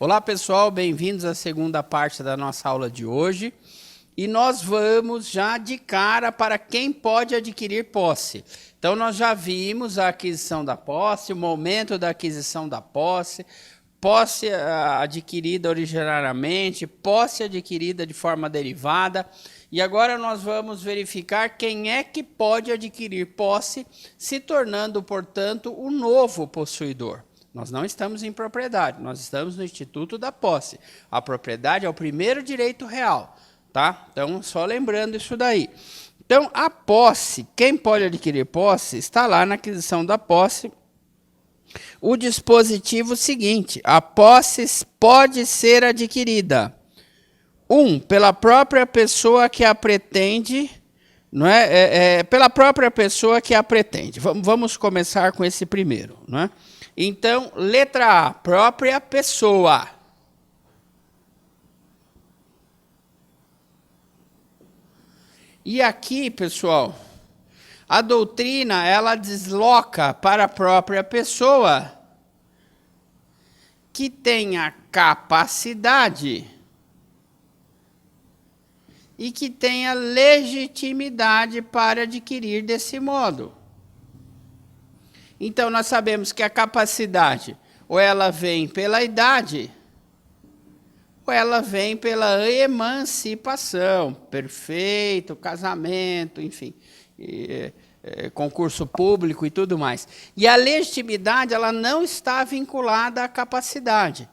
Olá pessoal, bem-vindos à segunda parte da nossa aula de hoje. E nós vamos já de cara para quem pode adquirir posse. Então nós já vimos a aquisição da posse, o momento da aquisição da posse, posse adquirida originariamente, posse adquirida de forma derivada. E agora nós vamos verificar quem é que pode adquirir posse, se tornando, portanto, o novo possuidor. Nós não estamos em propriedade, nós estamos no Instituto da Posse. A propriedade é o primeiro direito real, tá? Então, só lembrando isso daí. Então, a posse, quem pode adquirir posse, está lá na aquisição da posse. O dispositivo seguinte: a posse pode ser adquirida. 1. Pela própria pessoa que a pretende, não é? Pela própria pessoa que a pretende. Vamos começar com esse primeiro, não é? Então, letra A, própria pessoa. E aqui, pessoal, a doutrina, ela desloca para a própria pessoa que tenha capacidade e que tenha legitimidade para adquirir desse modo. Então, nós sabemos que a capacidade, ou ela vem pela idade, ou ela vem pela emancipação, perfeito, casamento, enfim, concurso público e tudo mais. E a legitimidade, ela não está vinculada à capacidade.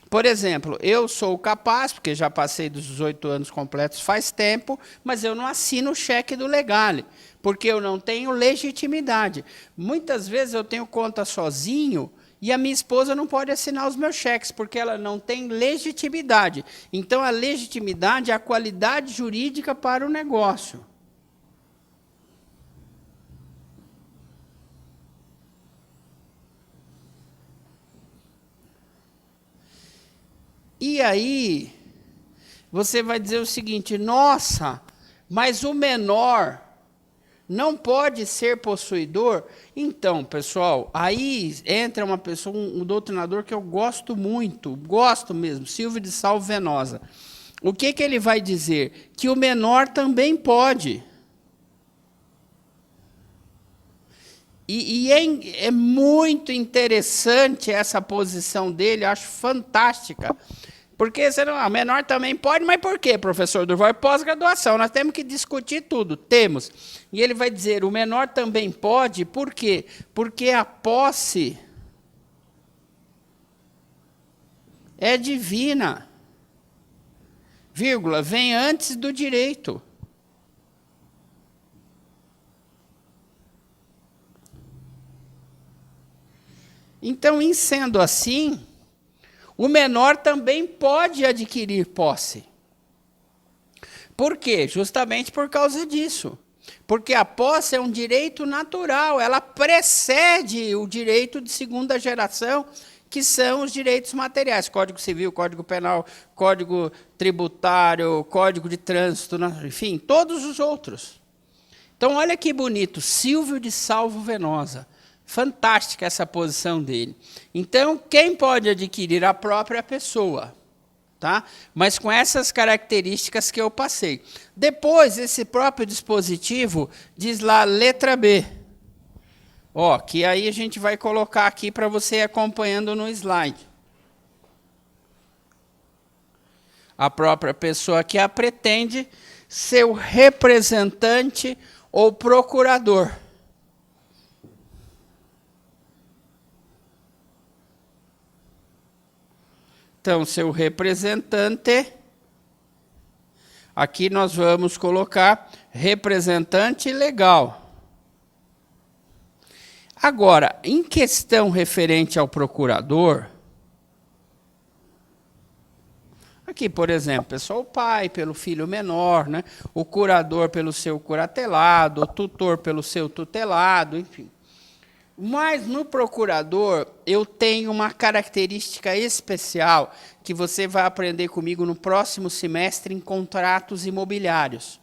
Por exemplo, eu sou capaz, porque já passei dos 18 anos completos faz tempo, mas eu não assino o cheque do Legale, porque eu não tenho legitimidade. Muitas vezes eu tenho conta sozinho e a minha esposa não pode assinar os meus cheques, porque ela não tem legitimidade. Então, a legitimidade é a qualidade jurídica para o negócio. E aí, você vai dizer o seguinte: nossa, mas o menor não pode ser possuidor? Então, pessoal, aí entra uma pessoa, um doutrinador que eu gosto muito, gosto mesmo, Silvio de Salvo Venosa. O que ele vai dizer? Que o menor também pode. E é muito interessante essa posição dele, acho fantástica. Porque senão, a menor também pode, mas por quê, professor Durval? É pós-graduação, nós temos que discutir tudo, temos. E ele vai dizer, o menor também pode, por quê? Porque a posse é divina, vírgula, vem antes do direito. Então, em sendo assim, o menor também pode adquirir posse. Por quê? Justamente por causa disso. Porque a posse é um direito natural, ela precede o direito de segunda geração, que são os direitos materiais, Código Civil, Código Penal, Código Tributário, Código de Trânsito, enfim, todos os outros. Então, olha que bonito, Silvio de Salvo Venosa. Fantástica essa posição dele. Então, quem pode adquirir? A própria pessoa, tá? Mas com essas características que eu passei. Depois, esse próprio dispositivo diz lá, letra B. Ó, que aí a gente vai colocar aqui para você ir acompanhando no slide. A própria pessoa que a pretende, seu representante ou procurador. Então, seu representante, aqui nós vamos colocar representante legal. Agora, em questão referente ao procurador, aqui, por exemplo, pessoal, o pai pelo filho menor, né? O curador pelo seu curatelado, o tutor pelo seu tutelado, enfim. Mas no procurador, eu tenho uma característica especial que você vai aprender comigo no próximo semestre em contratos imobiliários.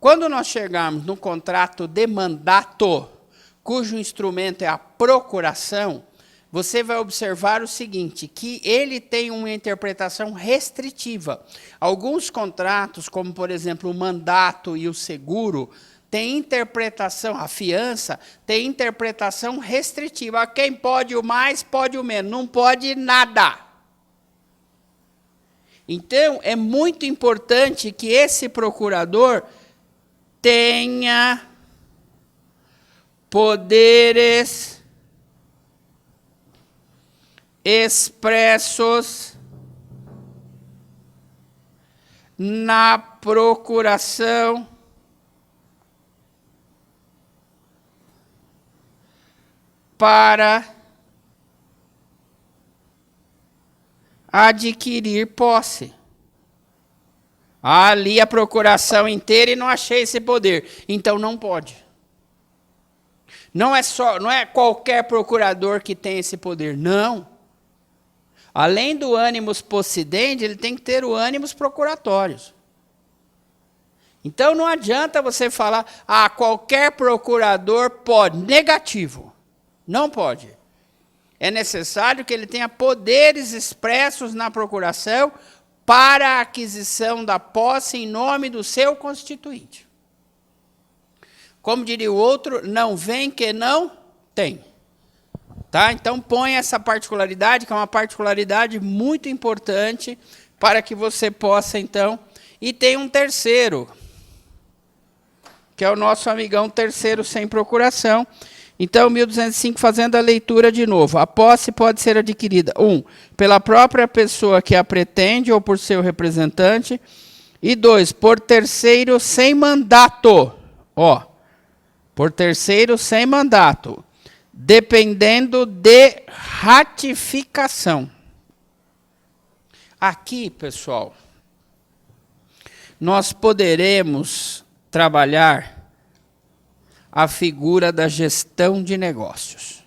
Quando nós chegarmos no contrato de mandato, cujo instrumento é a procuração, você vai observar o seguinte, que ele tem uma interpretação restritiva. Alguns contratos, como por exemplo o mandato e o seguro, tem interpretação, a fiança tem interpretação restritiva. Quem pode o mais, pode o menos, não pode nada. Então, é muito importante que esse procurador tenha poderes expressos na procuração para adquirir posse. Ali a procuração inteira e não achei esse poder. Então não pode. Não é qualquer procurador que tem esse poder, não. Além do ânimos possidente, ele tem que ter o ânimos procuratórios. Então não adianta você falar, qualquer procurador pode. Negativo. Não pode. É necessário que ele tenha poderes expressos na procuração para a aquisição da posse em nome do seu constituinte. Como diria o outro, não vem que não tem. Tá? Então põe essa particularidade, que é uma particularidade muito importante para que você possa, então... E tem um terceiro, que é o nosso amigão terceiro sem procuração. Então, 1205, fazendo a leitura de novo. A posse pode ser adquirida, 1, pela própria pessoa que a pretende ou por seu representante. E 2, por terceiro sem mandato. Por terceiro sem mandato. Dependendo de ratificação. Aqui, pessoal, nós poderemos trabalhar a figura da gestão de negócios.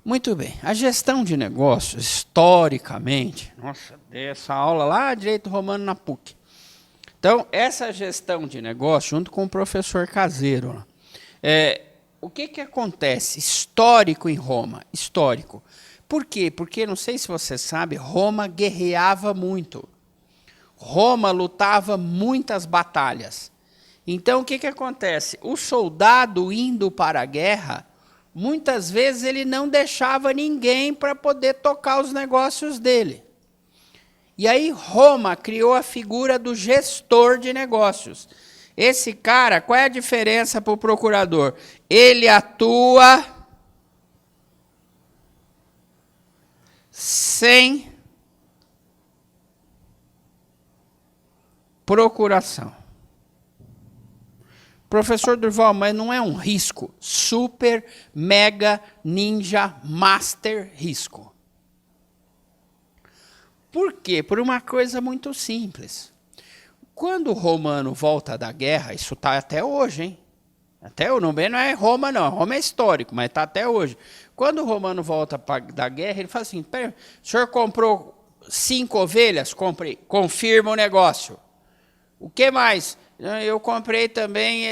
Muito bem. A gestão de negócios, historicamente, nossa, dei essa aula lá, Direito Romano na PUC. Então, essa gestão de negócio, junto com o professor Caseiro, o que acontece? Histórico em Roma. Histórico. Por quê? Porque, não sei se você sabe, Roma guerreava muito. Roma lutava muitas batalhas. Então, o que acontece? O soldado indo para a guerra, muitas vezes ele não deixava ninguém para poder tocar os negócios dele. E aí Roma criou a figura do gestor de negócios. Esse cara, qual é a diferença para o procurador? Ele atua sem procuração. Professor Durval, mas não é um risco? Super, mega, ninja, master risco. Por quê? Por uma coisa muito simples. Quando o romano volta da guerra, isso está até hoje, hein? Não é Roma, não. Roma é histórico, mas está até hoje. Quando o romano volta da guerra, ele fala assim, o senhor comprou 5 ovelhas? Comprei. Confirma o negócio. O que mais? Eu comprei também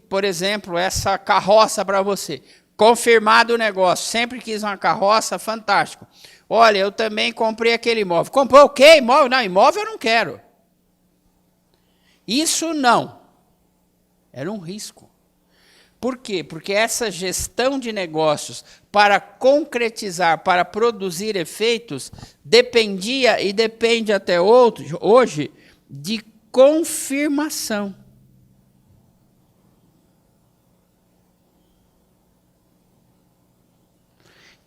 por exemplo, essa carroça para você. Confirmado o negócio. Sempre quis uma carroça, fantástico. Olha, eu também comprei aquele imóvel. Comprou o quê? Imóvel? Não, imóvel eu não quero. Isso não. Era um risco. Por quê? Porque essa gestão de negócios, para concretizar, para produzir efeitos, dependia e depende até hoje de confirmação.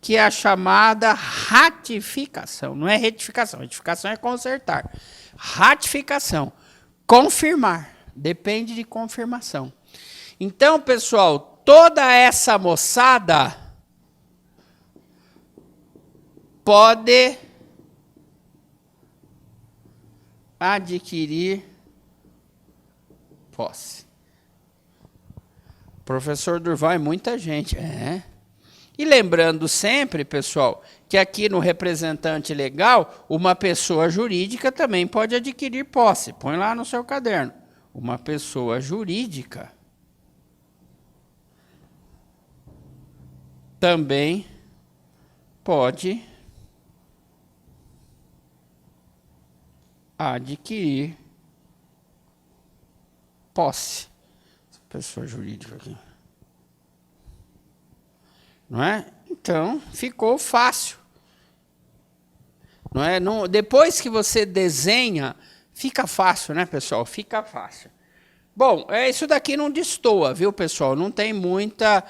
Que é a chamada ratificação. Não é retificação. Retificação é consertar. Ratificação. Confirmar. Depende de confirmação. Então, pessoal, toda essa moçada pode adquirir posse. Professor Durval é muita gente. E lembrando sempre, pessoal, que aqui no representante legal, uma pessoa jurídica também pode adquirir posse. Põe lá no seu caderno. uma pessoa jurídica também pode adquirir posse. Pessoa jurídica aqui. Não é? Então, ficou fácil. Não é? Não, depois que você desenha, fica fácil, né, pessoal? Fica fácil. Bom, isso daqui não destoa, viu, pessoal? Não tem muita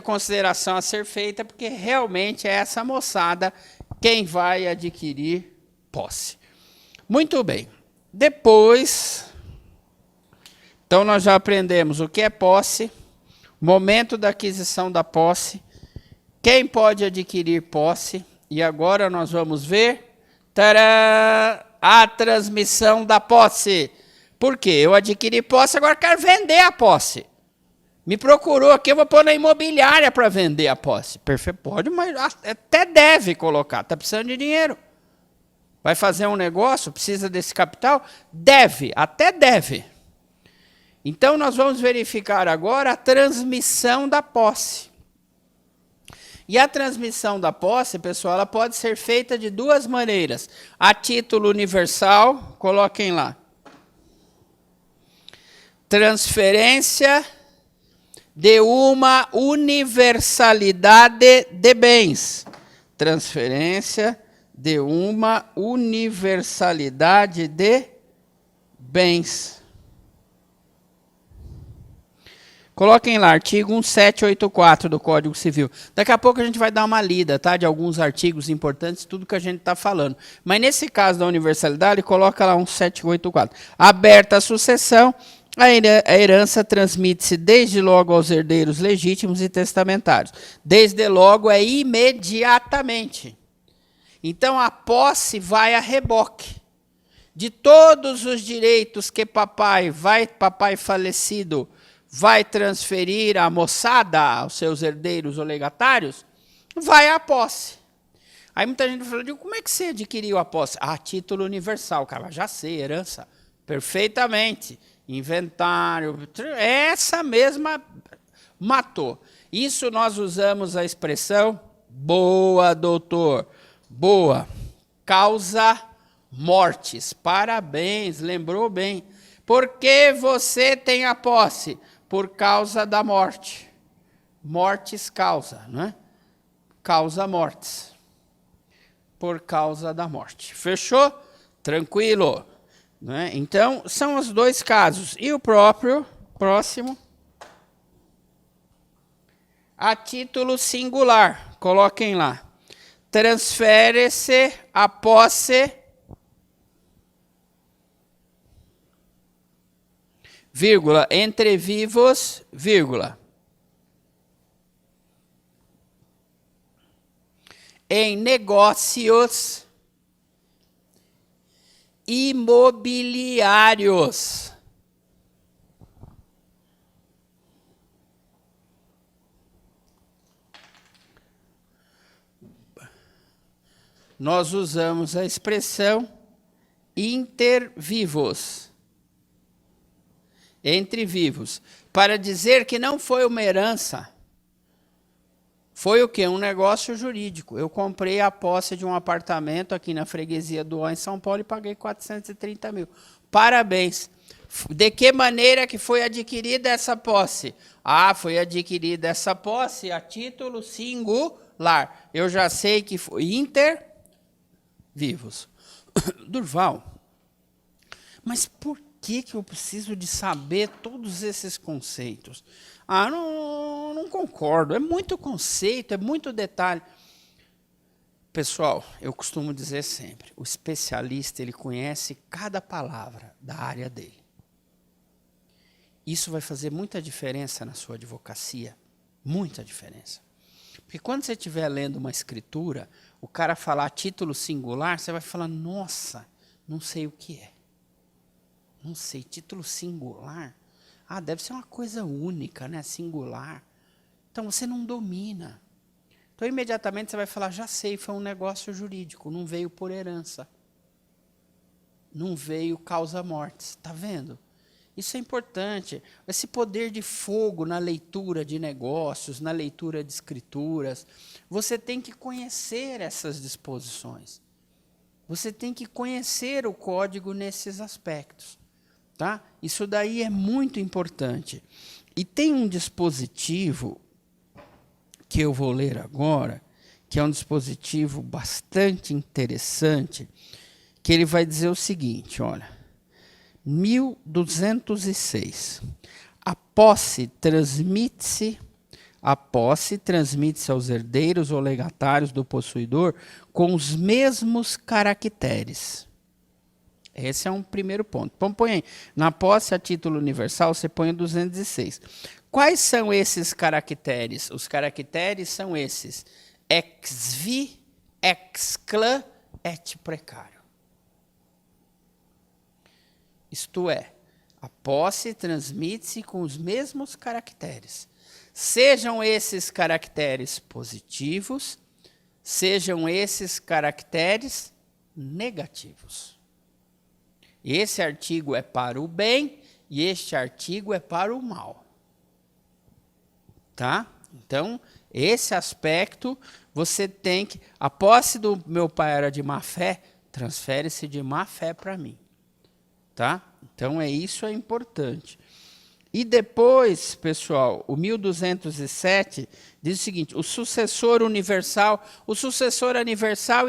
consideração a ser feita, porque realmente é essa moçada quem vai adquirir posse. Muito bem. Depois, então nós já aprendemos o que é posse, momento da aquisição da posse, quem pode adquirir posse, e agora nós vamos ver a transmissão da posse. Por quê? Eu adquiri posse, agora quero vender a posse. Me procurou aqui, eu vou pôr na imobiliária para vender a posse. Perfeito, pode, mas até deve colocar, está precisando de dinheiro. Vai fazer um negócio, precisa desse capital? Deve, até deve. Então, nós vamos verificar agora a transmissão da posse. E a transmissão da posse, pessoal, ela pode ser feita de duas maneiras. A título universal, coloquem lá. Transferência de uma universalidade de bens. Transferência de uma universalidade de bens. Coloquem lá, artigo 1784 do Código Civil. Daqui a pouco a gente vai dar uma lida, tá, de alguns artigos importantes, tudo que a gente está falando. Mas nesse caso da universalidade, coloca lá 1784. Aberta a sucessão, a herança transmite-se desde logo aos herdeiros legítimos e testamentários. Desde logo é imediatamente. Então a posse vai a reboque. De todos os direitos que papai falecido vai transferir à moçada, aos seus herdeiros ou legatários, vai à posse. Aí muita gente falou, como é que você adquiriu a posse? Ah, título universal, cara, já sei, herança, perfeitamente, inventário, essa mesma matou. Isso nós usamos a expressão, boa, doutor, boa, causa mortis, parabéns, lembrou bem. Por que você tem a posse? Por causa da morte. Mortis causa, não é? Causa mortis. Por causa da morte. Fechou? Tranquilo. Não é? Então, são os dois casos. E o próximo. A título singular. Coloquem lá. Transfere-se a posse, vírgula, entre vivos, vírgula, em negócios imobiliários. Nós usamos a expressão intervivos. Entre vivos, para dizer que não foi uma herança, foi o quê? Um negócio jurídico. Eu comprei a posse de um apartamento aqui na freguesia do Ó, em São Paulo, e paguei 430 mil. Parabéns. De que maneira que foi adquirida essa posse? Ah, foi adquirida essa posse a título singular. Eu já sei que foi intervivos. Durval, mas por que eu preciso de saber todos esses conceitos? Ah, não concordo. É muito conceito, é muito detalhe. Pessoal, eu costumo dizer sempre, o especialista, ele conhece cada palavra da área dele. Isso vai fazer muita diferença na sua advocacia, muita diferença. Porque quando você estiver lendo uma escritura, o cara falar título singular, você vai falar, nossa, não sei o que é. Não sei, título singular? Ah, deve ser uma coisa única, né? Singular. Então, você não domina. Então, imediatamente, você vai falar, já sei, foi um negócio jurídico, não veio por herança. Não veio causa mortis, está vendo? Isso é importante. Esse poder de fogo na leitura de negócios, na leitura de escrituras. Você tem que conhecer essas disposições. Você tem que conhecer o código nesses aspectos. Tá? Isso daí é muito importante. E tem um dispositivo que eu vou ler agora, que é um dispositivo bastante interessante, que ele vai dizer o seguinte, olha, 1206. A posse transmite-se aos herdeiros ou legatários do possuidor com os mesmos caracteres. Esse é um primeiro ponto. Então, põe aí, na posse a título universal, você põe o 206. Quais são esses caracteres? Os caracteres são esses: ex vi, ex clã, et precário. Isto é, a posse transmite-se com os mesmos caracteres. Sejam esses caracteres positivos, sejam esses caracteres negativos. Esse artigo é para o bem e este artigo é para o mal. Tá? Então, esse aspecto você tem que... A posse do meu pai era de má fé, transfere-se de má fé para mim. Tá? Então, isso é importante. E depois, pessoal, o 1207 diz o seguinte: o sucessor universal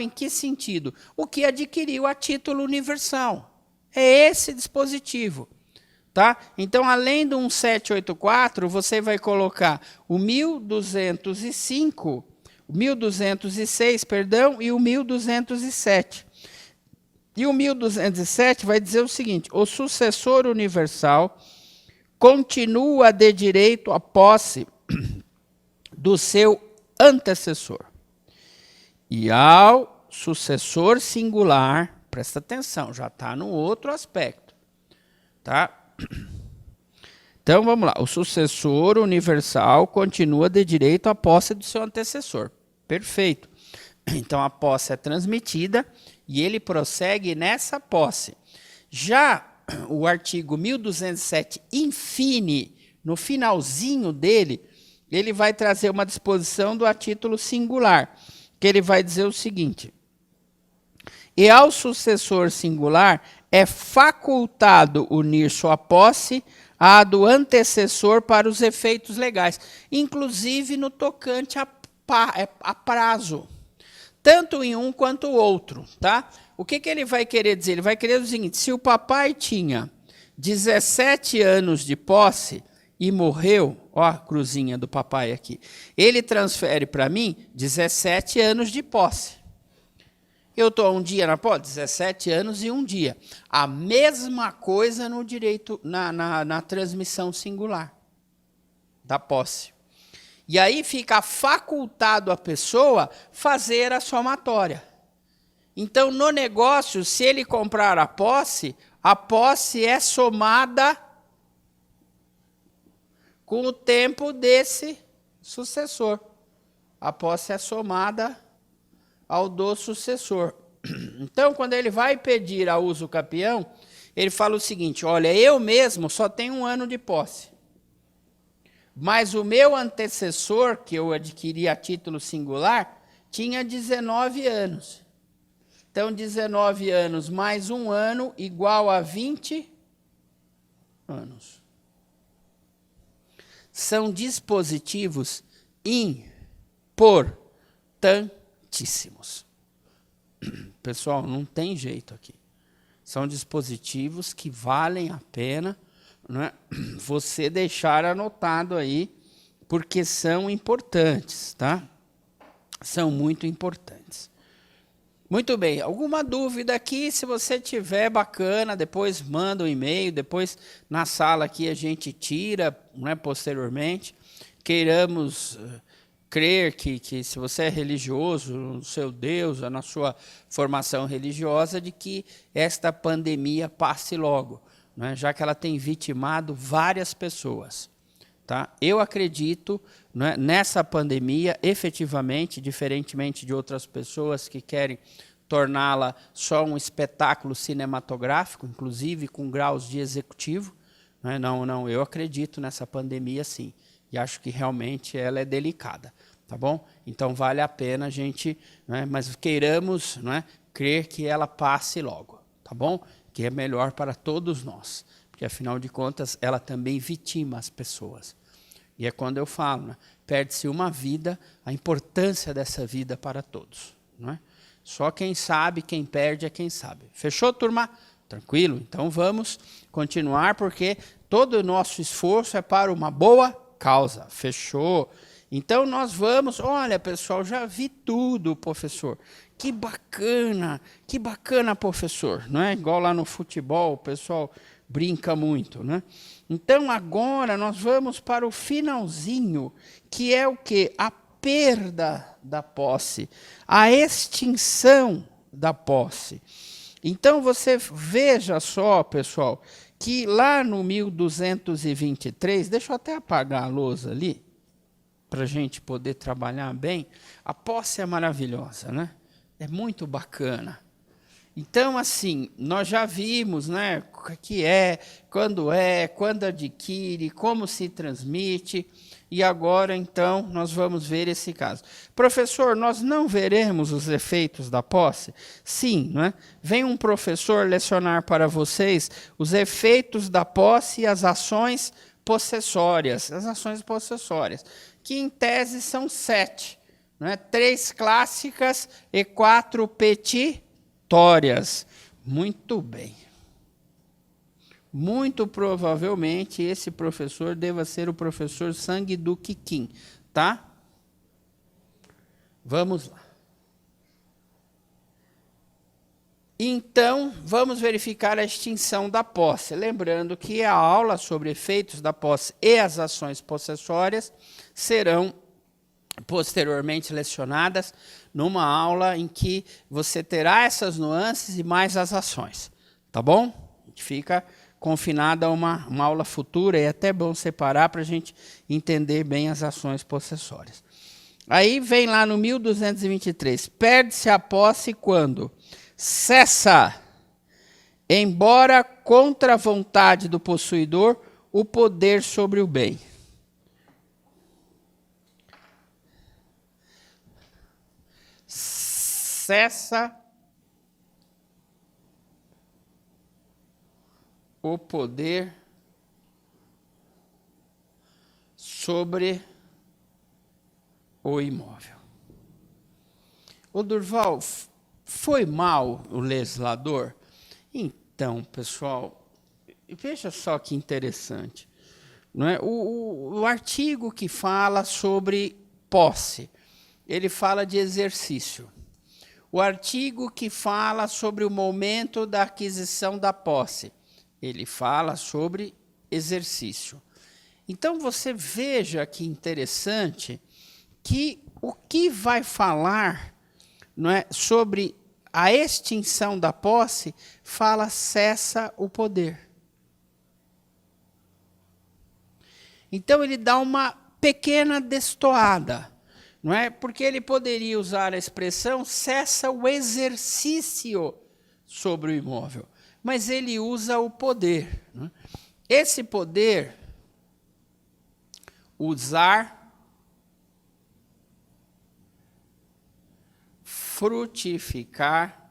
em que sentido? O que adquiriu a título universal. É esse dispositivo. Tá? Então, além do 1784, você vai colocar o 1205, o 1206, perdão, e o 1207. E o 1207 vai dizer o seguinte: o sucessor universal continua de direito à posse do seu antecessor. E ao sucessor singular, presta atenção, já está no outro aspecto. Tá? Então, vamos lá. O sucessor universal continua de direito à posse do seu antecessor. Perfeito. Então, a posse é transmitida e ele prossegue nessa posse. Já o artigo 1207 infine, no finalzinho dele, ele vai trazer uma disposição do a título singular, que ele vai dizer o seguinte: e ao sucessor singular é facultado unir sua posse à do antecessor para os efeitos legais, inclusive no tocante a prazo, tanto em um quanto o outro, tá? O que ele vai querer dizer? Ele vai querer dizer o seguinte: se o papai tinha 17 anos de posse e morreu, ó a cruzinha do papai aqui, ele transfere para mim 17 anos de posse. Eu estou um dia na posse, 17 anos e um dia. A mesma coisa no direito, na transmissão singular da posse. E aí fica facultado a pessoa fazer a somatória. Então, no negócio, se ele comprar a posse é somada com o tempo desse sucessor. A posse é somada ao do sucessor. Então, quando ele vai pedir a uso capião, ele fala o seguinte: olha, eu mesmo só tenho 1 ano de posse. Mas o meu antecessor, que eu adquiri a título singular, tinha 19 anos. Então, 19 anos mais 1 ano igual a 20 anos. São dispositivos importantíssimos. Pessoal, não tem jeito aqui. São dispositivos que valem a pena, né, você deixar anotado aí, porque são importantes, tá? São muito importantes. Muito bem, alguma dúvida aqui? Se você tiver, bacana, depois manda um e-mail, depois na sala aqui a gente tira, né, posteriormente. Queiramos crer que se você é religioso, no seu Deus, na sua formação religiosa, de que esta pandemia passe logo, né, já que ela tem vitimado várias pessoas. Tá? Eu acredito, né, nessa pandemia, efetivamente, diferentemente de outras pessoas que querem torná-la só um espetáculo cinematográfico, inclusive com graus de executivo, Não, eu acredito nessa pandemia sim, e acho que realmente ela é delicada, tá bom? Então vale a pena a gente, mas queiramos crer que ela passe logo, tá bom? Que é melhor para todos nós, porque afinal de contas ela também vitima as pessoas. E é quando eu falo, perde-se uma vida, a importância dessa vida para todos. Só quem sabe, quem perde é quem sabe. Fechou, turma? Tranquilo? Então vamos continuar, porque todo o nosso esforço é para uma boa causa. Fechou? Então nós vamos... Olha, pessoal, já vi tudo, professor. Que bacana, professor. Não é igual lá no futebol, o pessoal brinca muito, Então, agora, nós vamos para o finalzinho, que é o quê? A perda da posse, a extinção da posse. Então, você veja só, pessoal, que lá no 1223, deixa eu até apagar a lousa ali, para a gente poder trabalhar bem. A posse é maravilhosa, É muito bacana. Então, assim, nós já vimos, o que é, quando adquire, como se transmite, e agora, então, nós vamos ver esse caso. Professor, nós não veremos os efeitos da posse? Sim, Vem um professor lecionar para vocês os efeitos da posse e as ações possessórias, que em tese são 7, 3 clássicas e 4 petitórias. Muito bem. Muito provavelmente esse professor deva ser o professor Sangue do Quiquim, tá? Vamos lá. Então, vamos verificar a extinção da posse. Lembrando que a aula sobre efeitos da posse e as ações possessórias serão posteriormente lecionadas numa aula em que você terá essas nuances e mais as ações, tá bom? A gente fica confinado a uma aula futura, e é até bom separar para a gente entender bem as ações possessórias. Aí vem lá no 1223, perde-se a posse quando cessa, embora contra a vontade do possuidor, o poder sobre o bem. Cessa o poder sobre o imóvel. Ô Durval, foi mal o legislador? Então, pessoal, veja só que interessante. O artigo que fala sobre posse, ele fala de exercício. O artigo que fala sobre o momento da aquisição da posse, ele fala sobre exercício. Então, você veja que interessante que o que vai falar sobre a extinção da posse, fala cessa o poder. Então, ele dá uma pequena destoada. Porque ele poderia usar a expressão cessa o exercício sobre o imóvel, mas ele usa o poder. Esse poder, usar, frutificar,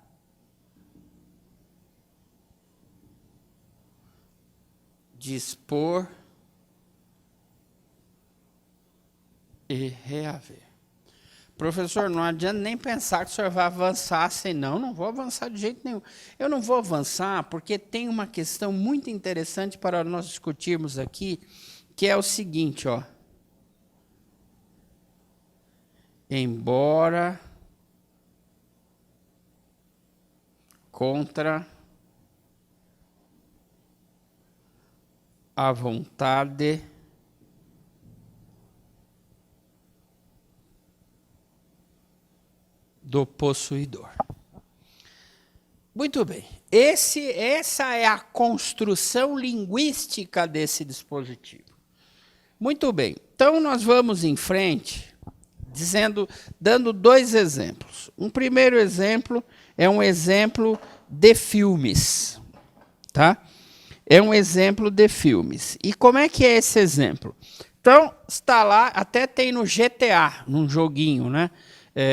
dispor e reaver. Professor, não adianta nem pensar que o senhor vai avançar assim, não vou avançar de jeito nenhum. Eu não vou avançar porque tem uma questão muito interessante para nós discutirmos aqui, que é o seguinte, embora contra a vontade do possuidor. Muito bem. Essa é a construção linguística desse dispositivo. Muito bem. Então, nós vamos em frente, dando 2 exemplos. Um primeiro exemplo é um exemplo de filmes. Tá? é um exemplo de filmes. E como é que é esse exemplo? Então, está lá, até tem no GTA, num joguinho, né?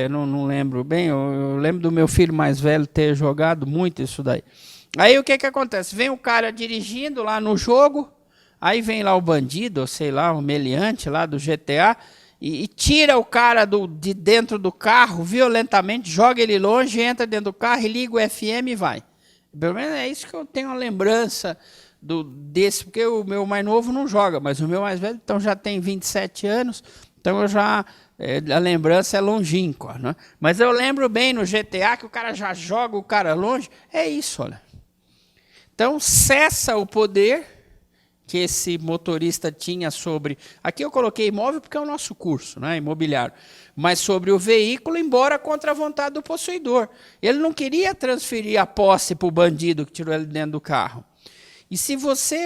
Não lembro bem, eu lembro do meu filho mais velho ter jogado muito isso daí. Aí o que acontece? Vem o cara dirigindo lá no jogo, aí vem lá o bandido, ou sei lá, o meliante lá do GTA, e tira o cara de dentro do carro violentamente, joga ele longe, entra dentro do carro, e liga o FM e vai. Pelo menos é isso que eu tenho a lembrança desse, porque o meu mais novo não joga, mas o meu mais velho então já tem 27 anos, então eu já a lembrança é longínqua, né? Mas eu lembro bem no GTA que o cara já joga o cara longe, é isso, olha. Então cessa o poder que esse motorista tinha sobre... Aqui eu coloquei imóvel porque é o nosso curso, né, imobiliário. Mas sobre o veículo, embora contra a vontade do possuidor. Ele não queria transferir a posse para o bandido que tirou ele dentro do carro. E se você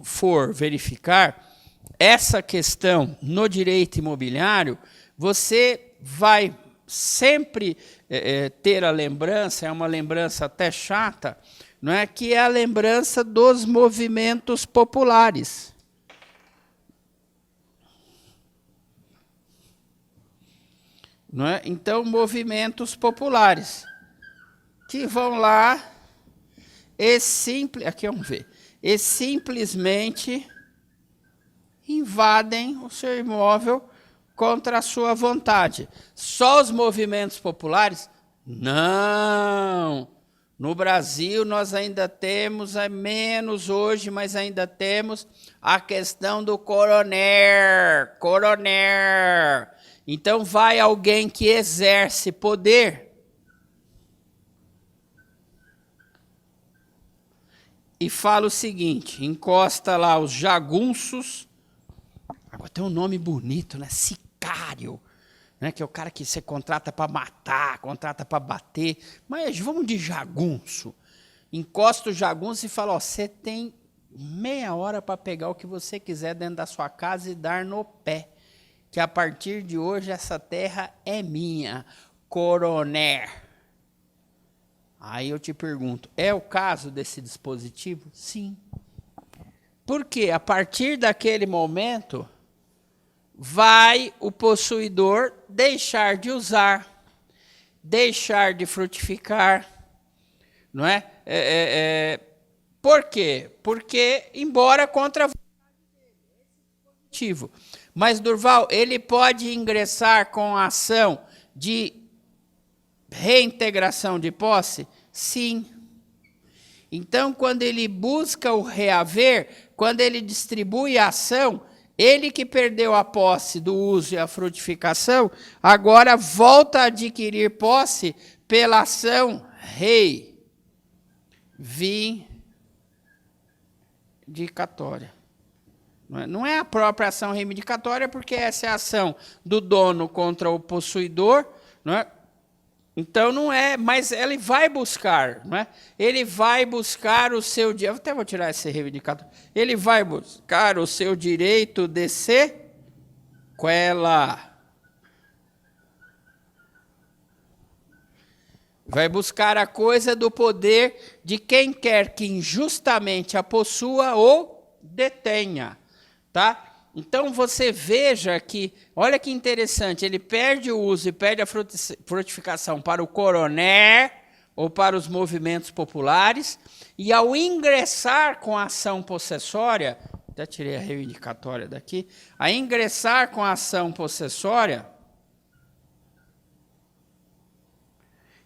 for verificar essa questão no direito imobiliário, você vai sempre ter a lembrança, é uma lembrança até chata, não é, que é a lembrança dos movimentos populares. Não é? Então, movimentos populares que vão lá aqui vamos ver, e simplesmente invadem o seu imóvel contra a sua vontade. Só os movimentos populares? Não! No Brasil, nós ainda temos, é menos hoje, mas ainda temos a questão do coroner. Então, vai alguém que exerce poder e fala o seguinte, encosta lá os jagunços. Agora tem um nome bonito, né? Sicário. Né? Que é o cara que você contrata para matar, contrata para bater. Mas vamos de jagunço. Encosta o jagunço e fala, ó, você tem meia hora para pegar o que você quiser dentro da sua casa e dar no pé. Que a partir de hoje essa terra é minha. Coroner. Aí eu te pergunto, é o caso desse dispositivo? Sim. Porque a partir daquele momento, vai o possuidor deixar de usar, deixar de frutificar, não é? Por quê? Porque, embora contra a vontade dele, mas, Durval, ele pode ingressar com a ação de reintegração de posse? Sim. Então, quando ele busca o reaver, quando ele distribui a ação, ele que perdeu a posse do uso e a frutificação, agora volta a adquirir posse pela ação reivindicatória. Não é a própria ação reivindicatória, porque essa é a ação do dono contra o possuidor, não é? Então não é, mas ele vai buscar, não é? Ele vai buscar o seu direito, até vou tirar esse reivindicatório. Ele vai buscar o seu direito de sequela. Vai buscar a coisa do poder de quem quer que injustamente a possua ou detenha, tá? Então você veja que, olha que interessante, ele perde o uso e perde a frutificação para o coroner ou para os movimentos populares, e ao ingressar com a ação possessória, até tirei a reivindicatória daqui, a ingressar com a ação possessória,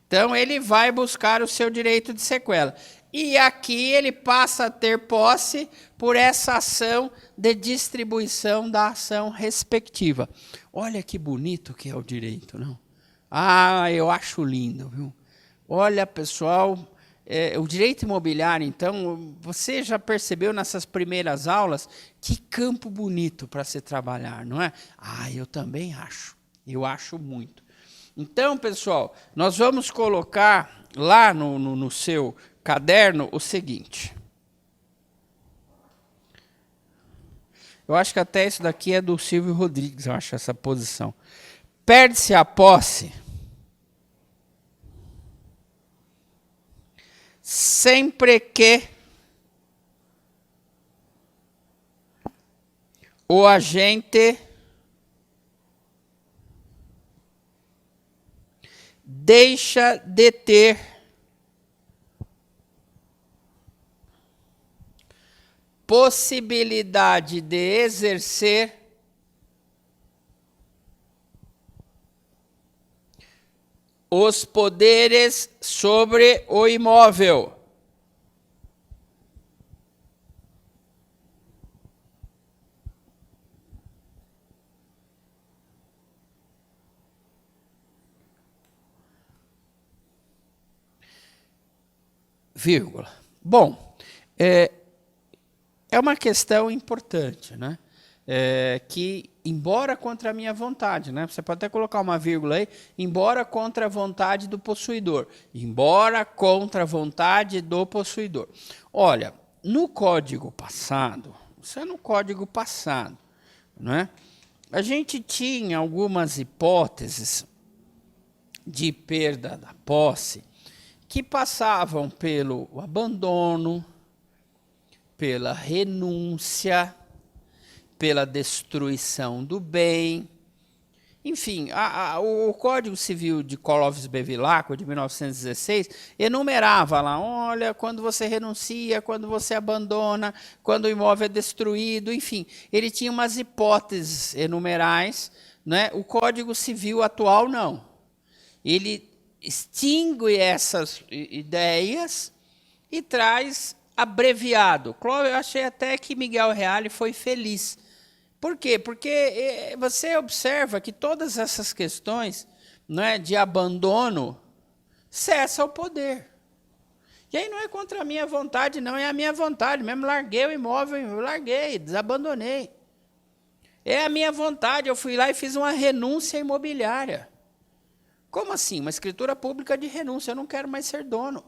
então ele vai buscar o seu direito de sequela. E aqui ele passa a ter posse por essa ação de distribuição da ação respectiva. Olha que bonito que é o direito, não? Ah, eu acho lindo, viu? Olha, pessoal, o direito imobiliário, então, você já percebeu nessas primeiras aulas que campo bonito para se trabalhar, não é? Ah, eu também acho. Eu acho muito. Então, pessoal, nós vamos colocar lá no seu caderno o seguinte. Eu acho que até isso daqui é do Silvio Rodrigues, eu acho, essa posição. Perde-se a posse sempre que o agente deixa de ter possibilidade de exercer os poderes sobre o imóvel. Vírgula. Bom, é uma questão importante, né? Que, embora contra a minha vontade, né? Você pode até colocar uma vírgula aí, embora contra a vontade do possuidor. Embora contra a vontade do possuidor. Olha, no código passado, isso é no código passado, né? A gente tinha algumas hipóteses de perda da posse que passavam pelo abandono, pela renúncia, pela destruição do bem. Enfim, o Código Civil de Clóvis Bevilacqua, de 1916, enumerava lá, olha, quando você renuncia, quando você abandona, quando o imóvel é destruído, enfim. Ele tinha umas hipóteses enumerais, né? O Código Civil atual não. Ele extingue essas ideias e traz abreviado. Eu achei até que Miguel Reale foi feliz. Por quê? Porque você observa que todas essas questões, né, de abandono cessa o poder. E aí não é contra a minha vontade, não, é a minha vontade. Mesmo larguei o imóvel, eu larguei, desabandonei. É a minha vontade, eu fui lá e fiz uma renúncia imobiliária. Como assim? Uma escritura pública de renúncia, eu não quero mais ser dono.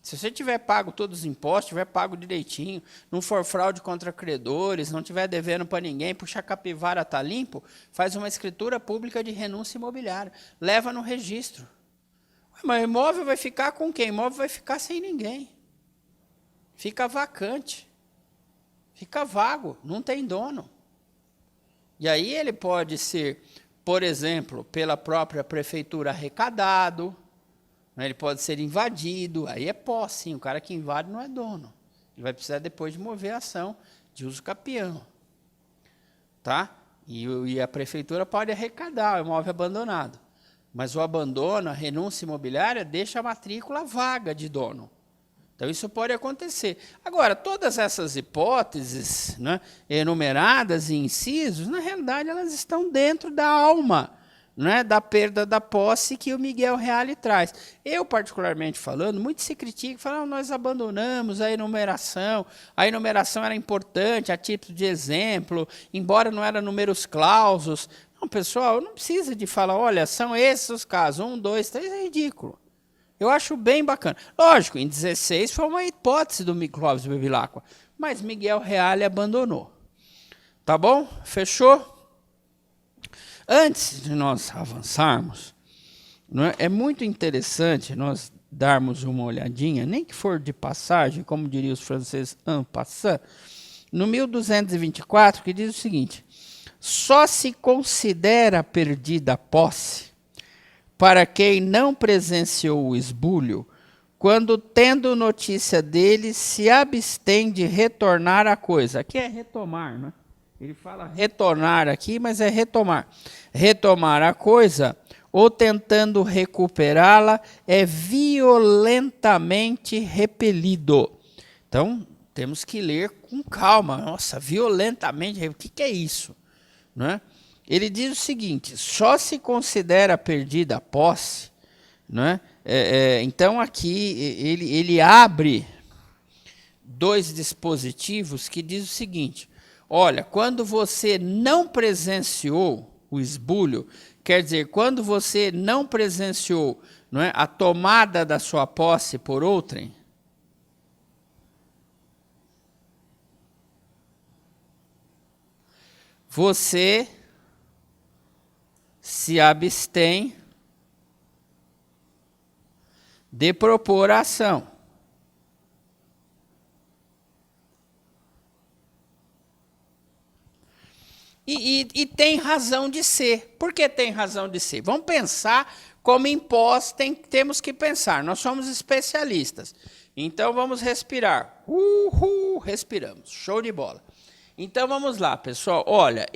Se você tiver pago todos os impostos, tiver pago direitinho, não for fraude contra credores, não tiver devendo para ninguém, puxa a capivara, está limpo, faz uma escritura pública de renúncia imobiliária, leva no registro. Mas o imóvel vai ficar com quem? O imóvel vai ficar sem ninguém. Fica vacante. Fica vago, não tem dono. E aí ele pode ser, por exemplo, pela própria prefeitura arrecadado, né? Ele pode ser invadido, aí é posse, sim, o cara que invade não é dono. Ele vai precisar depois de mover a ação de uso capião. Tá? E a prefeitura pode arrecadar o imóvel abandonado. Mas o abandono, a renúncia imobiliária, deixa a matrícula vaga de dono. Então, isso pode acontecer. Agora, todas essas hipóteses, né, enumeradas em incisos, na realidade, elas estão dentro da alma, né, da perda da posse que o Miguel Reale traz. Eu, particularmente falando, muito se critica, falam, nós abandonamos a enumeração era importante, a título de exemplo, embora não era números clausos. Não, pessoal, não precisa de falar, olha, são esses os casos, 1, 2, 3, é ridículo. Eu acho bem bacana. Lógico, em 16 foi uma hipótese do Clóvis Bevilacqua, mas Miguel Reale abandonou. Tá bom? Fechou? Antes de nós avançarmos, não é muito interessante nós darmos uma olhadinha, nem que for de passagem, como diriam os franceses, en passant, no 1224, que diz o seguinte, só se considera perdida a posse para quem não presenciou o esbulho, quando, tendo notícia dele, se abstém de retornar a coisa. Aqui é retomar, né? Ele fala retornar aqui, mas é retomar. Retomar a coisa, ou tentando recuperá-la, é violentamente repelido. Então, temos que ler com calma. Nossa, violentamente, o que é isso? Né? Ele diz o seguinte, só se considera perdida a posse, né? Então aqui ele abre dois dispositivos que diz o seguinte, olha, quando você não presenciou o esbulho, quer dizer, quando você não presenciou, não é, a tomada da sua posse por outrem, você se abstém de propor a ação. E tem razão de ser. Por que tem razão de ser? Vamos pensar como em pós temos que pensar. Nós somos especialistas. Então, vamos respirar. Respiramos. Show de bola. Então, vamos lá, pessoal. Olha,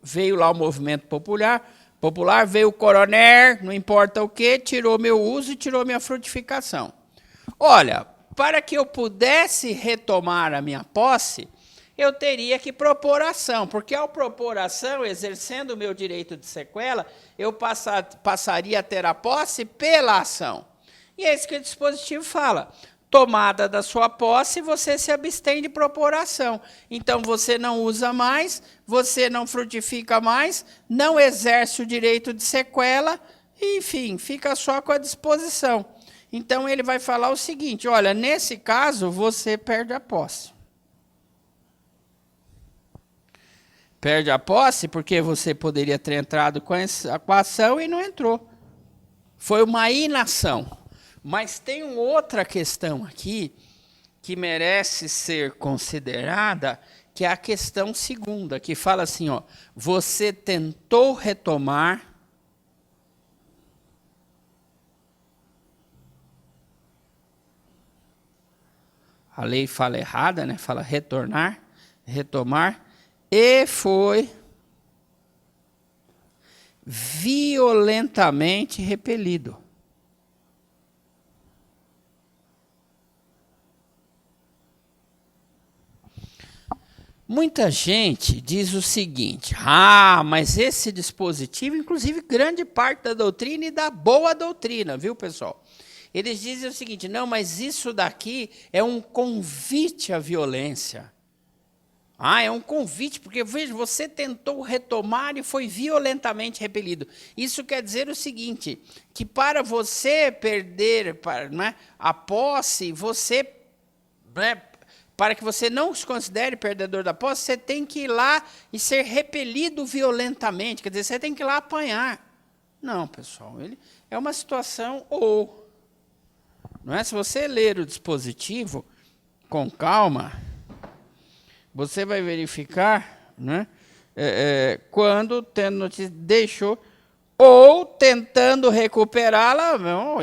veio lá o movimento popular, veio o coronel, não importa o quê, tirou meu uso e tirou minha frutificação. Olha, para que eu pudesse retomar a minha posse, eu teria que propor ação, porque ao propor ação, exercendo o meu direito de sequela, eu passaria a ter a posse pela ação. E é isso que o dispositivo fala. Tomada da sua posse, você se abstém de propor ação. Então, você não usa mais, você não frutifica mais, não exerce o direito de sequela, e, enfim, fica só com a disposição. Então, ele vai falar o seguinte, olha, nesse caso, você perde a posse. Perde a posse porque você poderia ter entrado com a ação e não entrou. Foi uma inação. Mas tem uma outra questão aqui que merece ser considerada, que é a questão segunda, que fala assim, ó, você tentou retomar a lei fala errada, né? Fala retomar, e foi violentamente repelido. Muita gente diz o seguinte, mas esse dispositivo, inclusive grande parte da doutrina e da boa doutrina, viu, pessoal? Eles dizem o seguinte, não, mas isso daqui é um convite à violência. É um convite, porque, veja, você tentou retomar e foi violentamente repelido. Isso quer dizer o seguinte, que para você perder a posse, para que você não se considere perdedor da posse, você tem que ir lá e ser repelido violentamente. Quer dizer, você tem que ir lá apanhar. Não, pessoal, é uma situação ou. Não é? Se você ler o dispositivo com calma, você vai verificar, né, quando tendo notícia, deixou, ou tentando recuperá-la.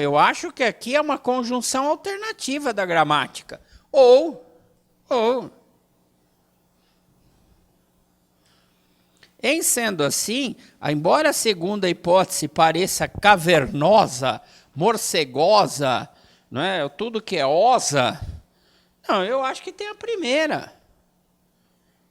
Eu acho que aqui é uma conjunção alternativa da gramática. Ou. Em sendo assim, embora a segunda hipótese pareça cavernosa, morcegosa, não é? Tudo que é osa, não, eu acho que tem a primeira.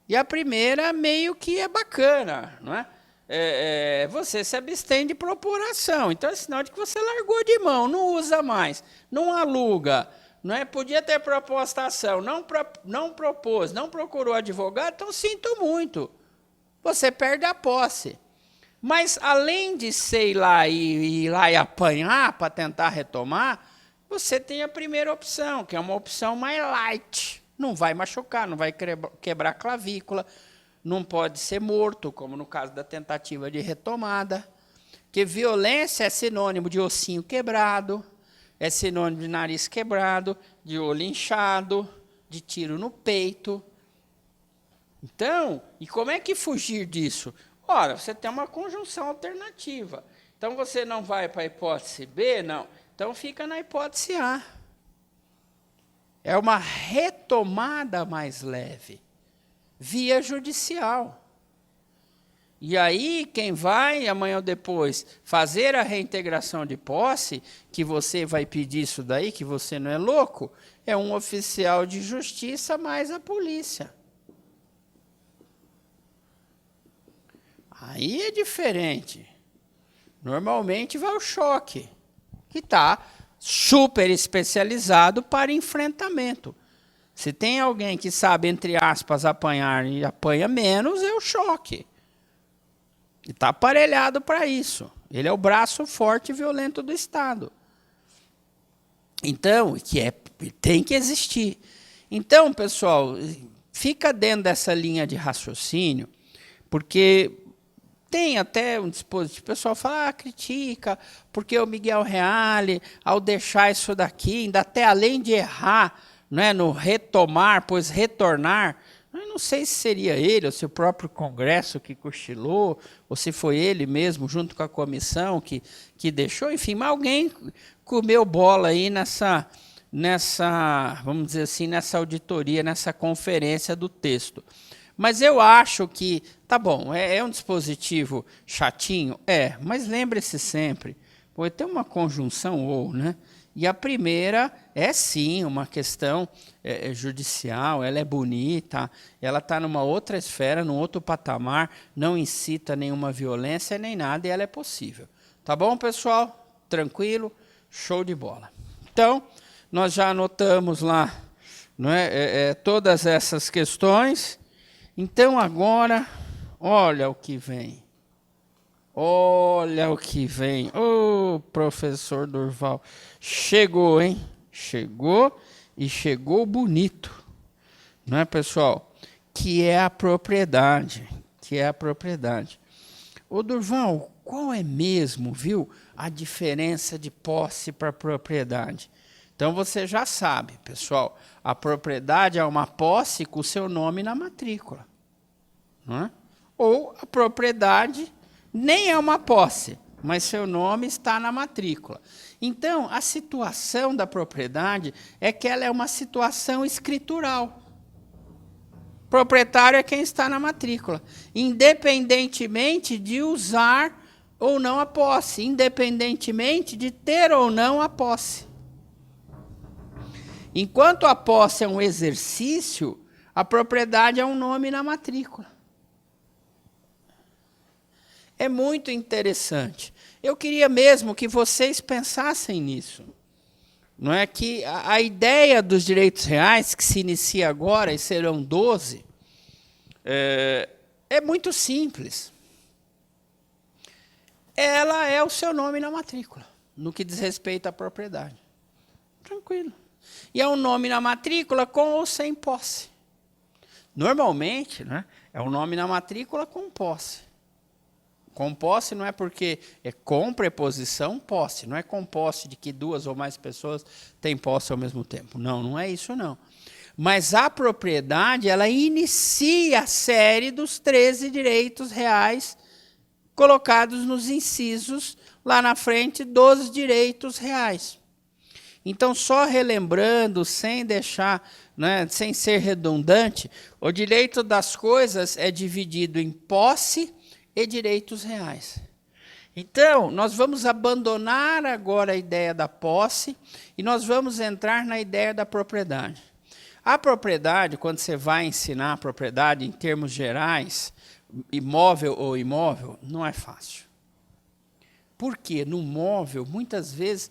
E a primeira meio que é bacana, não é? Você se abstém de propor ação. Então é sinal de que você largou de mão, não usa mais, não aluga. Não é? Podia ter proposto a ação, não propôs, não procurou advogado, então sinto muito. Você perde a posse. Mas, além de ir lá e apanhar para tentar retomar, você tem a primeira opção, que é uma opção mais light. Não vai machucar, não vai quebrar clavícula, não pode ser morto, como no caso da tentativa de retomada. Porque violência é sinônimo de ossinho quebrado, é sinônimo de nariz quebrado, de olho inchado, de tiro no peito. Então, e como é que fugir disso? Ora, você tem uma conjunção alternativa. Então, você não vai para a hipótese B, não. Então, fica na hipótese A. É uma retomada mais leve, via judicial. E aí, quem vai, amanhã ou depois, fazer a reintegração de posse, que você vai pedir isso daí, que você não é louco, é um oficial de justiça mais a polícia. Aí é diferente. Normalmente vai o choque, que está super especializado para enfrentamento. Se tem alguém que sabe, entre aspas, apanhar e apanha menos, é o choque. E está aparelhado para isso. Ele é o braço forte e violento do Estado. Então, tem que existir. Então, pessoal, fica dentro dessa linha de raciocínio, porque tem até um dispositivo, o pessoal fala, critica, porque o Miguel Reale, ao deixar isso daqui, ainda até além de errar, né, no retomar, pois retornar, não não sei se seria ele ou se o próprio Congresso que cochilou, ou se foi ele mesmo, junto com a comissão, que deixou, enfim, mas alguém comeu bola aí nessa, vamos dizer assim, nessa auditoria, nessa conferência do texto. Mas eu acho que, tá bom, é um dispositivo chatinho? Mas lembre-se sempre, tem uma conjunção ou, né? E a primeira é sim uma questão judicial, ela é bonita, ela está numa outra esfera, num outro patamar, não incita nenhuma violência nem nada, e ela é possível. Tá bom, pessoal? Tranquilo? Show de bola. Então, nós já anotamos lá, não é, todas essas questões. Então, agora, olha o que vem. Olha o que vem. Ô, professor Durval. Chegou, hein? Chegou e chegou bonito. Não é, pessoal? Que é a propriedade. Que é a propriedade. Ô, Durval, qual é mesmo, viu, a diferença de posse para propriedade? Então, você já sabe, pessoal. A propriedade é uma posse com o seu nome na matrícula. Não é? Ou a propriedade nem é uma posse, mas seu nome está na matrícula. Então, a situação da propriedade é que ela é uma situação escritural. Proprietário é quem está na matrícula, independentemente de usar ou não a posse, independentemente de ter ou não a posse. Enquanto a posse é um exercício, a propriedade é um nome na matrícula. É muito interessante. Eu queria mesmo que vocês pensassem nisso. Não é que a ideia dos direitos reais, que se inicia agora, e serão 12, é muito simples. Ela é o seu nome na matrícula, no que diz respeito à propriedade. Tranquilo. E é um nome na matrícula com ou sem posse. Normalmente, né, é um nome na matrícula com posse. Com posse não é porque é com preposição posse, não é com posse de que duas ou mais pessoas têm posse ao mesmo tempo. Não, não é isso não. Mas a propriedade, ela inicia a série dos 13 direitos reais colocados nos incisos lá na frente dos direitos reais. Então, só relembrando, sem deixar, né, sem ser redundante, o direito das coisas é dividido em posse e direitos reais. Então, nós vamos abandonar agora a ideia da posse e nós vamos entrar na ideia da propriedade. A propriedade, quando você vai ensinar a propriedade em termos gerais, imóvel ou imóvel, não é fácil. Por quê? No móvel, muitas vezes,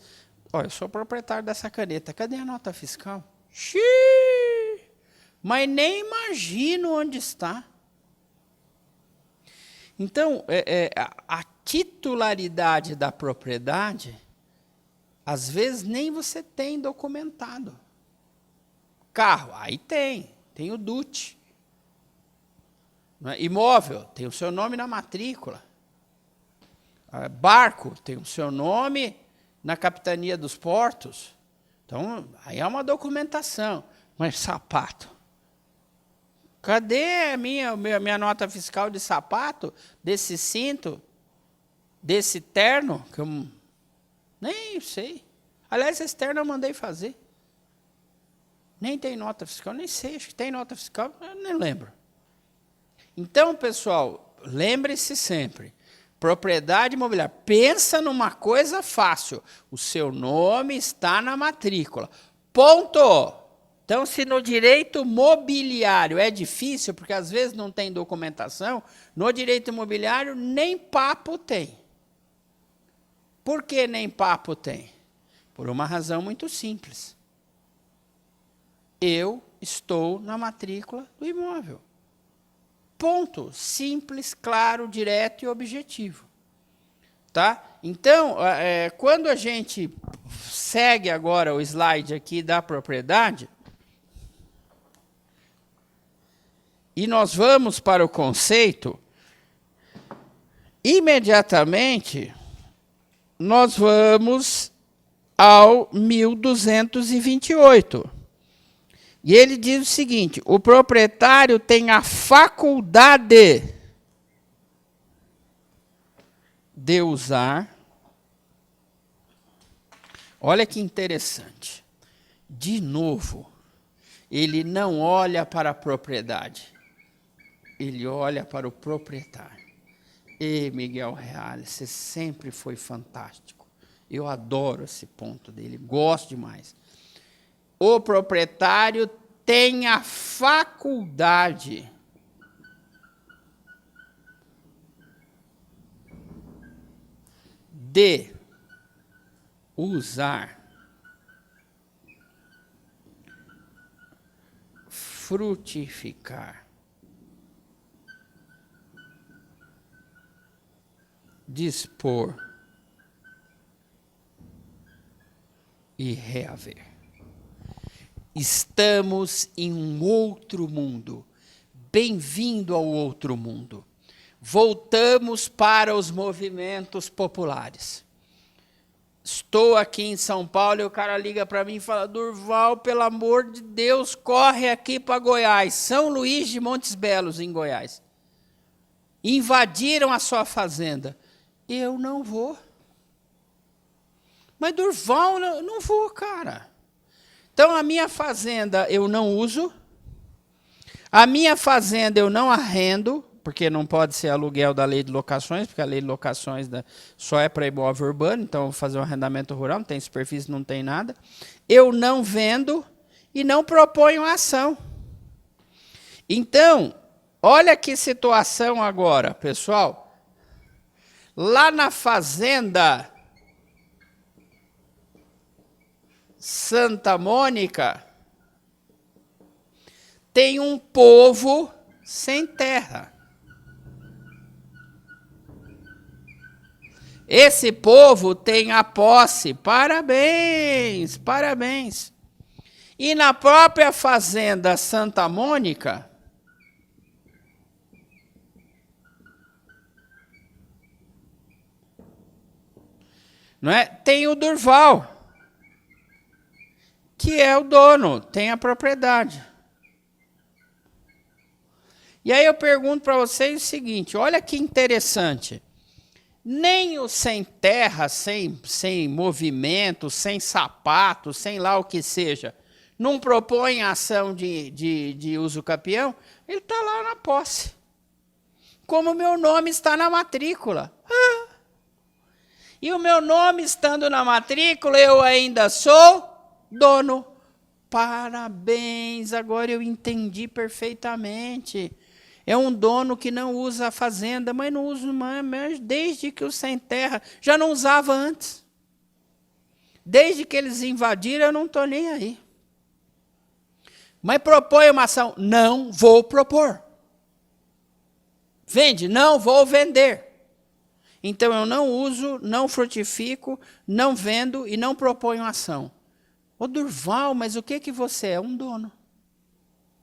olha, eu sou proprietário dessa caneta, cadê a nota fiscal? Xiii! Mas nem imagino onde está. Então, a titularidade da propriedade, às vezes nem você tem documentado. Carro, aí tem o DUT. Imóvel, tem o seu nome na matrícula. Barco, tem o seu nome na capitania dos portos. Então, aí é uma documentação. Mas sapato. Cadê a minha nota fiscal de sapato, desse cinto, desse terno? Que eu nem sei. Aliás, esse terno eu mandei fazer. Nem tem nota fiscal, nem sei. Acho que tem nota fiscal, eu nem lembro. Então, pessoal, lembre-se sempre. Propriedade imobiliária. Pensa numa coisa fácil. O seu nome está na matrícula. Ponto! Então, se no direito mobiliário é difícil, porque às vezes não tem documentação, no direito imobiliário nem papo tem. Por que nem papo tem? Por uma razão muito simples. Eu estou na matrícula do imóvel. Ponto. Simples, claro, direto e objetivo. Tá? Então, quando a gente segue agora o slide aqui da propriedade, e nós vamos para o conceito, imediatamente nós vamos ao 1228. E ele diz o seguinte: o proprietário tem a faculdade de usar. Olha que interessante. De novo, ele não olha para a propriedade, ele olha para o proprietário. E Miguel Reale, você sempre foi fantástico. Eu adoro esse ponto dele, gosto demais. O proprietário tem a faculdade de usar, frutificar, dispor e reaver. Estamos em um outro mundo. Bem-vindo ao outro mundo. Voltamos para os movimentos populares. Estou aqui em São Paulo e o cara liga para mim e fala: Durval, pelo amor de Deus, corre aqui para Goiás. São Luís de Montes Belos, em Goiás. Invadiram a sua fazenda. Eu não vou. Mas Durval, eu não vou, cara. Então, a minha fazenda eu não uso. A minha fazenda eu não arrendo, porque não pode ser aluguel da lei de locações, porque a lei de locações só é para imóvel urbano, então eu vou fazer um arrendamento rural, não tem superfície, não tem nada. Eu não vendo e não proponho ação. Então, olha que situação agora, pessoal. Lá na fazenda Santa Mônica, tem um povo sem terra. Esse povo tem a posse. Parabéns, parabéns. E na própria fazenda Santa Mônica, não é? Tem o Durval, que é o dono, tem a propriedade. E aí eu pergunto para vocês o seguinte, olha que interessante. Nem o sem terra, sem movimento, sem sapato, sem lá o que seja, não propõe ação de uso capião, ele está lá na posse. Como o meu nome está na matrícula. E o meu nome estando na matrícula, eu ainda sou dono. Parabéns, agora eu entendi perfeitamente. É um dono que não usa a fazenda, mas não usa mais desde que o sem terra já não usava antes. Desde que eles invadiram, eu não estou nem aí. Mas propõe uma ação. Não vou propor. Vende? Não vou vender. Então eu não uso, não frutifico, não vendo e não proponho ação. Ô Durval, mas o que você é? Um dono.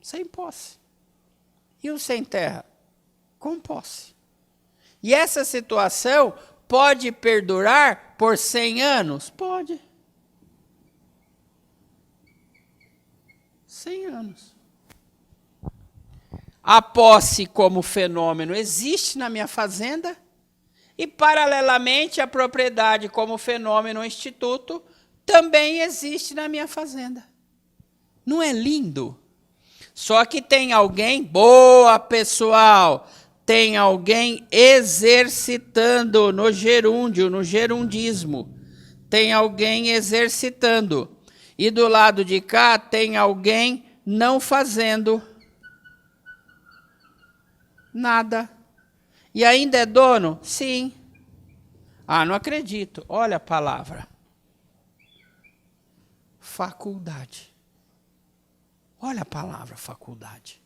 Sem posse. E o sem terra? Com posse. E essa situação pode perdurar por 100 anos? Pode. 100 anos. A posse como fenômeno existe na minha fazenda e, paralelamente, a propriedade como fenômeno instituto também existe na minha fazenda. Não é lindo? Só que tem alguém, boa pessoal, tem alguém exercitando no gerúndio, no gerundismo. Tem alguém exercitando. E do lado de cá tem alguém não fazendo nada. E ainda é dono? Sim. Ah, não acredito. Olha a palavra. Faculdade. Olha a palavra faculdade.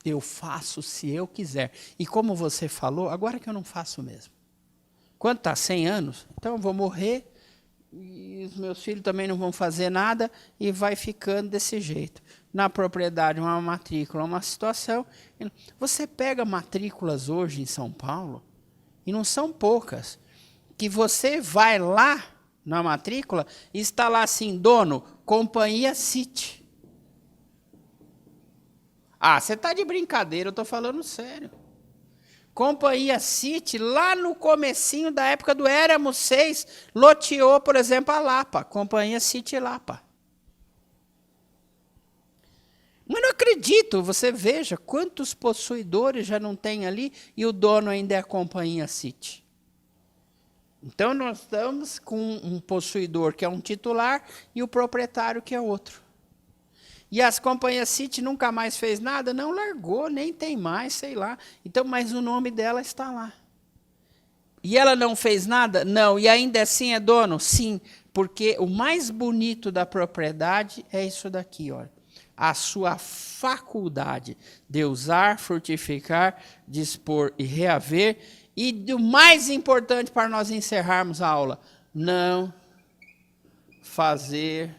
Eu faço se eu quiser. E como você falou, agora que eu não faço mesmo. Quando está 100 anos, então eu vou morrer e os meus filhos também não vão fazer nada e vai ficando desse jeito. Na propriedade, uma matrícula, uma situação. Você pega matrículas hoje em São Paulo, e não são poucas, que você vai lá na matrícula e está lá assim, dono, companhia City. Ah, você tá de brincadeira, eu tô falando sério. Companhia City, lá no comecinho da época do Éramos 6, loteou, por exemplo, a Lapa. Companhia City Lapa. Mas não acredito, você veja quantos possuidores já não tem ali e o dono ainda é a Companhia City. Então nós estamos com um possuidor que é um titular e o proprietário que é outro. E as companhias City nunca mais fez nada? Não, largou, nem tem mais, sei lá. Então, mas o nome dela está lá. E ela não fez nada? Não. E ainda assim é dono? Sim. Porque o mais bonito da propriedade é isso daqui, olha. A sua faculdade de usar, frutificar, dispor e reaver. E o mais importante para nós encerrarmos a aula, não fazer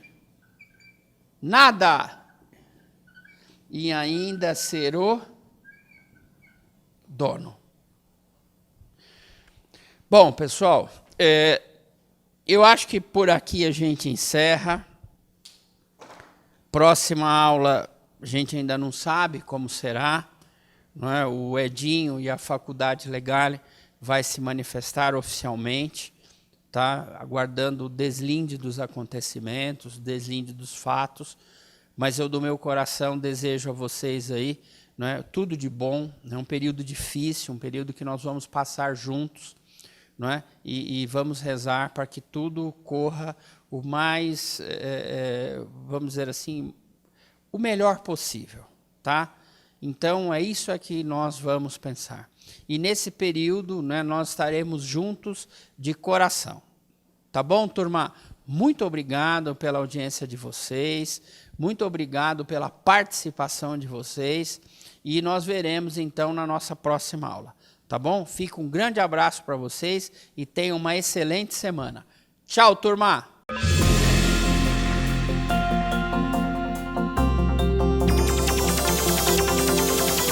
nada. E ainda ser o dono. Bom, pessoal, eu acho que por aqui a gente encerra. Próxima aula, a gente ainda não sabe como será. Não é? O Edinho e a Faculdade Legal vai se manifestar oficialmente, tá? Aguardando o deslinde dos acontecimentos, o deslinde dos fatos. Mas eu, do meu coração, desejo a vocês aí, não é, tudo de bom. É um período difícil, um período que nós vamos passar juntos, não é? E vamos rezar para que tudo corra o mais, vamos dizer assim, o melhor possível, tá? Então, é isso que nós vamos pensar. E nesse período, né, nós estaremos juntos de coração. Tá bom, turma? Muito obrigado pela audiência de vocês, muito obrigado pela participação de vocês, e nós veremos, então, na nossa próxima aula. Tá bom? Fica um grande abraço para vocês e tenham uma excelente semana. Tchau, turma!